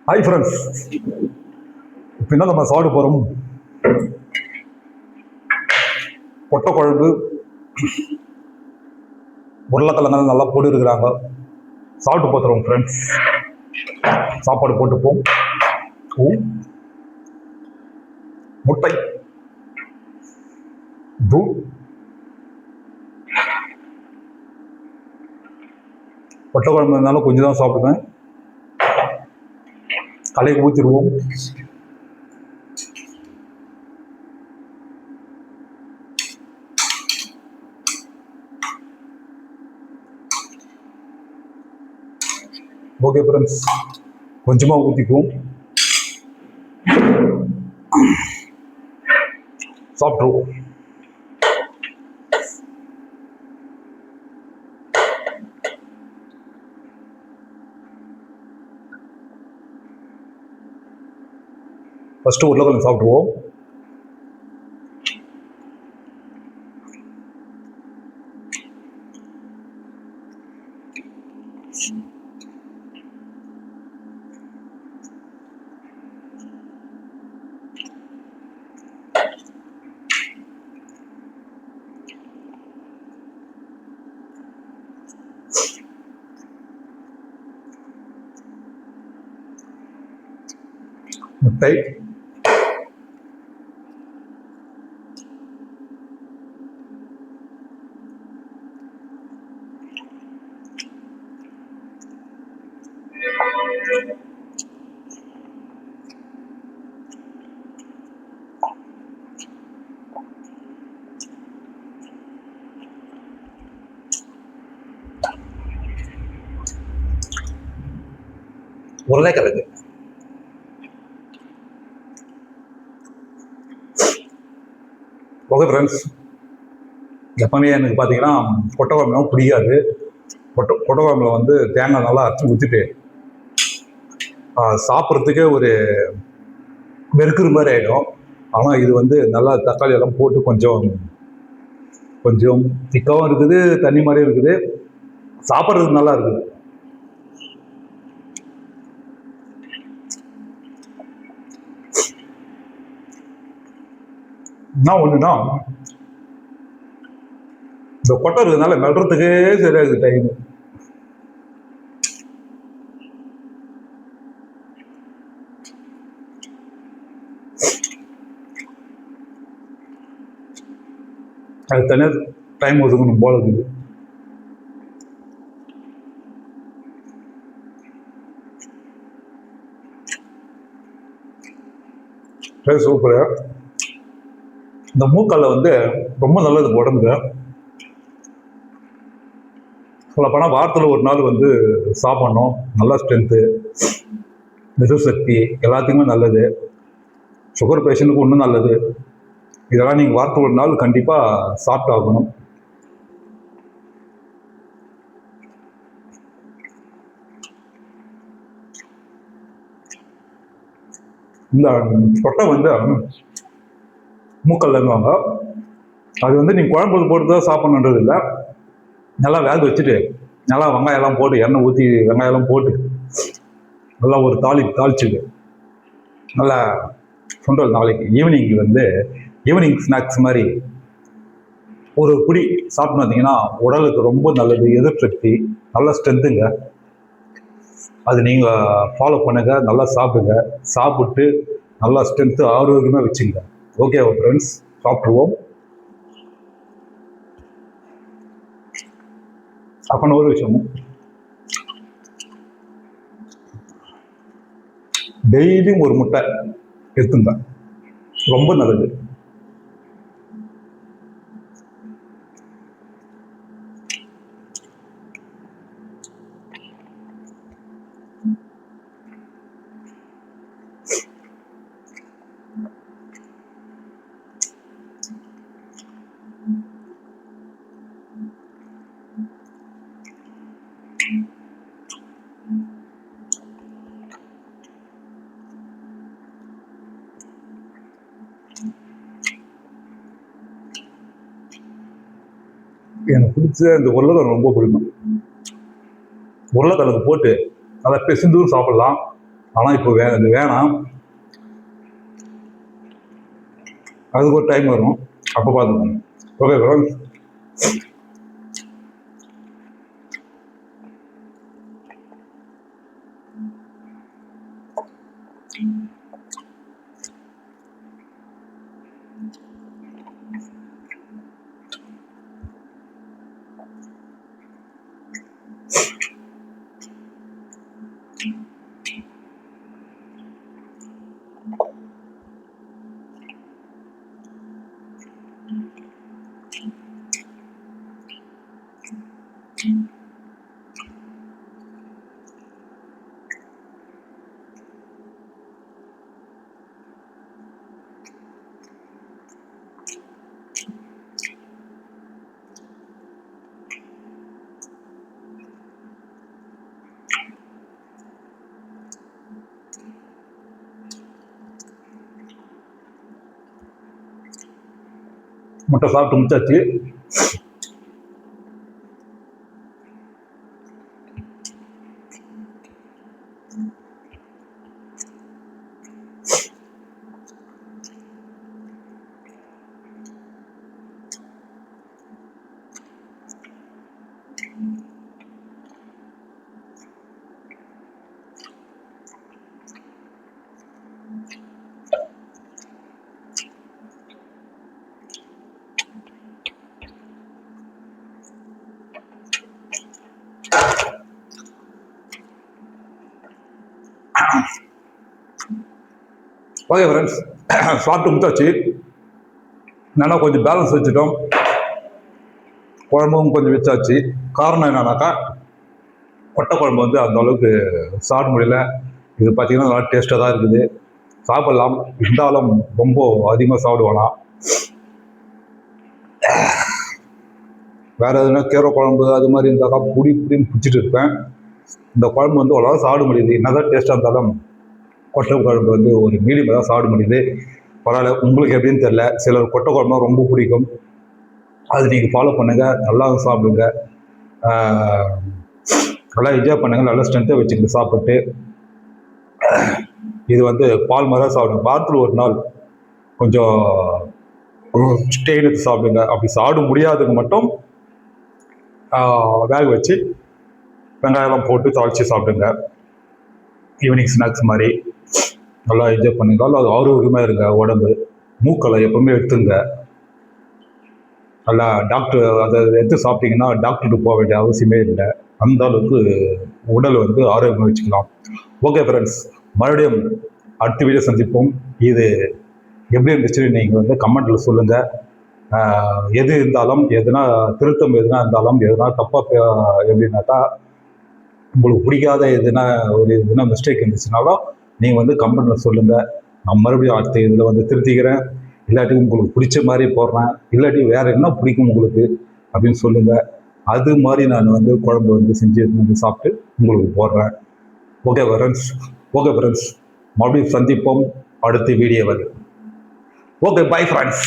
Hi friends, இப்போ என்ன நம்ம சாப்பிட போகிறோம்? கொட்டை குழம்பு, உருளைக்கிழங்கு நல்லா போட்டு இருக்கிறாங்க. சாப்பிட்டு பார்த்துருவோம் ஃப்ரெண்ட்ஸ். சாப்பாடு போட்டுப்போம். முட்டை, கொட்டை குழம்பு இருந்தாலும் கொஞ்சம் தான் சாப்பிடுவேன். கலையை ஊற்றிடுவோம். ஓகே ஃப்ரெண்ட்ஸ், கொஞ்சமாக ஊற்றிக்குவோம். சாப்பிட்ருவோம். ஃபஸ்ட்டு உருளைக்கிழங்கு சாப்பிட்ருவோம். முட்டை, உருளைக்கிழங்கு. ஓகே ஃப்ரெண்ட்ஸ், எப்பவுமே எனக்கு பார்த்தீங்கன்னா கொட்டை குழம்புலாம் பிடிக்காது. கொட்டை குழம்புல வந்து தேங்காய் நல்லா அரைச்சி ஊற்றிட்டு சாப்பிட்றதுக்கே ஒரு வெறுக்கிற மாதிரி ஆகிடும். ஆனால் இது வந்து நல்லா தக்காளி எல்லாம் போட்டு கொஞ்சம் கொஞ்சம் திக்காகவும் இருக்குது, தண்ணி மாதிரியும் இருக்குது. சாப்பிட்றதுக்கு நல்லா இருக்குது. என்ன ஒன்றுனா, இந்த கொட்டை இருக்கிறதுனால மெல்றதுக்கே சரியாகுது டைம். அது தனியாக டைம் ஒதுக்கணும் போல இருக்குது. சூப்பர். இந்த மூக்கல்ல வந்து ரொம்ப நல்லது உடம்புக்கு. சொல்லப்போனால் வாரத்தில் ஒரு நாள் வந்து சாப்பிடணும். நல்லா ஸ்ட்ரென்த்து, சக்தி எல்லாத்துக்குமே நல்லது. சுகர் பேஷண்ட்டுக்கு இன்னும் நல்லது. இதெல்லாம் நீங்கள் வாரத்தில் ஒரு நாள் கண்டிப்பாக சாப்பிட்டு ஆகணும். இந்த கொட்டை வந்து மூக்கல்லங்குவாங்க. அது வந்து நீங்கள் குழம்புல போட்டு தான் சாப்பிடணுன்றது இல்லை. நல்லா வேக வச்சுட்டு நல்லா வெங்காயம்லாம் போட்டு எண்ணெய் ஊற்றி வெங்காயம்லாம் போட்டு நல்லா ஒரு தாளிச்சுட்டு நல்லா சுண்டல் நாளைக்கு ஈவினிங் வந்து ஈவினிங் ஸ்நாக்ஸ் மாதிரி ஒரு புடி சாப்பிட்டு வந்தீங்கன்னா உடலுக்கு ரொம்ப நல்லது. எதிர்ப்பு நல்ல ஸ்ட்ரென்த்துங்க. அது நீங்கள் ஃபாலோ பண்ணுங்க. நல்லா சாப்பிடுங்க. சாப்பிட்டு நல்லா ஸ்ட்ரென்த்து ஆரோக்கியமாக வச்சுங்க. ஓகே ஃப்ரெண்ட்ஸ், சாப்பிடுவோம். அப்போ ஒரு விஷயமும் டெய்லியும் ஒரு முட்டை எடுத்துங்க, ரொம்ப நல்லது. எனக்கு பிடிச்ச இந்த உருளைக்கிழங்கு ரொம்ப பிடிக்கும். உருளைக்கிழங்கு போட்டு நல்லா பெசந்தும் சாப்பிடலாம், ஆனால் இப்போ அது வேணாம், அதுக்கு ஒரு டைம் வரும், அப்போ பார்த்துக்கோங்க. Okay friends. முட்டை சாப்பிட்டு முடிச்சாச்சு. ஓகே ஃப்ரெண்ட்ஸ், சாப்பிட்டு முடிச்சாச்சு. நல்லா கொஞ்சம் பேலன்ஸ் வச்சுட்டோம், குழம்பும் கொஞ்சம் வச்சாச்சு. காரணம் என்னன்னாக்கா, கொட்டை குழம்பு வந்து அந்த அளவுக்கு சாப்பிட முடியல. இது பார்த்தீங்கன்னா நல்லா டேஸ்ட்டாக தான் இருக்குது, சாப்பிடலாம். இருந்தாலும் ரொம்ப அதிகமாக சாப்பிடுவானா. வேறு எதுனா கீரை குழம்பு அது மாதிரி இருந்தாக்கா புடின்னு பிடிச்சிட்டு இருப்பேன். இந்த குழம்பு வந்து அவ்வளோவா சாப்பிட முடியுது. என்னதான் டேஸ்ட்டாக இருந்தாலும் கொட்டை குழம்பு வந்து ஒரு மீடியமாக தான் சாப்பிட முடியுது. பரவாயில்ல, உங்களுக்கு எப்படின்னு தெரில. சிலர் கொட்டை குழம்பு ரொம்ப பிடிக்கும், அது நீங்கள் ஃபாலோ பண்ணுங்கள், நல்லா சாப்பிடுங்க, நல்லா என்ஜாய் பண்ணுங்கள், நல்லா ஸ்ட்ரென்த்தை வச்சுக்கிட்டு சாப்பிட்டு. இது வந்து பால் மாதிரி தான் சாப்பிடுங்க. வாரத்தில் ஒரு நாள் கொஞ்சம் ஸ்டே எடுத்து சாப்பிடுங்க. அப்படி சாப்பிட முடியாதுங்க மட்டும் வேக வச்சு வெங்காயம்லாம் போட்டு தாளித்து சாப்பிடுங்க. ஈவினிங் ஸ்நாக்ஸ் மாதிரி நல்லா என்ஜாய் பண்ணுங்க. அது ஆரோக்கியமாக இருங்க. உடம்பு மூக்களை எப்பவுமே எடுத்துங்க. நல்லா டாக்டர் அதை எடுத்து சாப்பிட்டீங்கன்னா டாக்டருக்கு போக வேண்டிய அவசியமே இல்லை. அந்த அளவுக்கு உடல் வந்து ஆரோக்கியமாக வச்சுக்கலாம். ஓகே ஃப்ரெண்ட்ஸ், மறுபடியும் அடுத்த வீடியோ சந்திப்போம். இது எப்படி இருந்துச்சுன்னு நீங்கள் வந்து கமெண்ட்டில் சொல்லுங்கள். எது இருந்தாலும், எதுனா திருத்தம் எதுனா இருந்தாலும், எதுனா தப்பாக எப்படின்னாக்கா உங்களுக்கு பிடிக்காத எதுனா மிஸ்டேக் இருந்துச்சுனாலும் நீங்கள் வந்து கமெண்ட்டில் சொல்லுங்கள். நான் மறுபடியும் அடுத்த இதில் வந்து திருத்திக்கிறேன். இல்லாட்டி உங்களுக்கு பிடிச்ச மாதிரி போடுறேன், இல்லாட்டி வேறு என்ன பிடிக்கும் உங்களுக்கு அப்படின்னு சொல்லுங்கள். அது மாதிரி நான் வந்து குழம்பு வந்து செஞ்சு வந்து சாப்பிட்டு உங்களுக்கு போடுறேன். ஓகே ஃப்ரெண்ட்ஸ், மறுபடியும் சந்திப்போம் அடுத்த வீடியோவில். Okay, bye friends.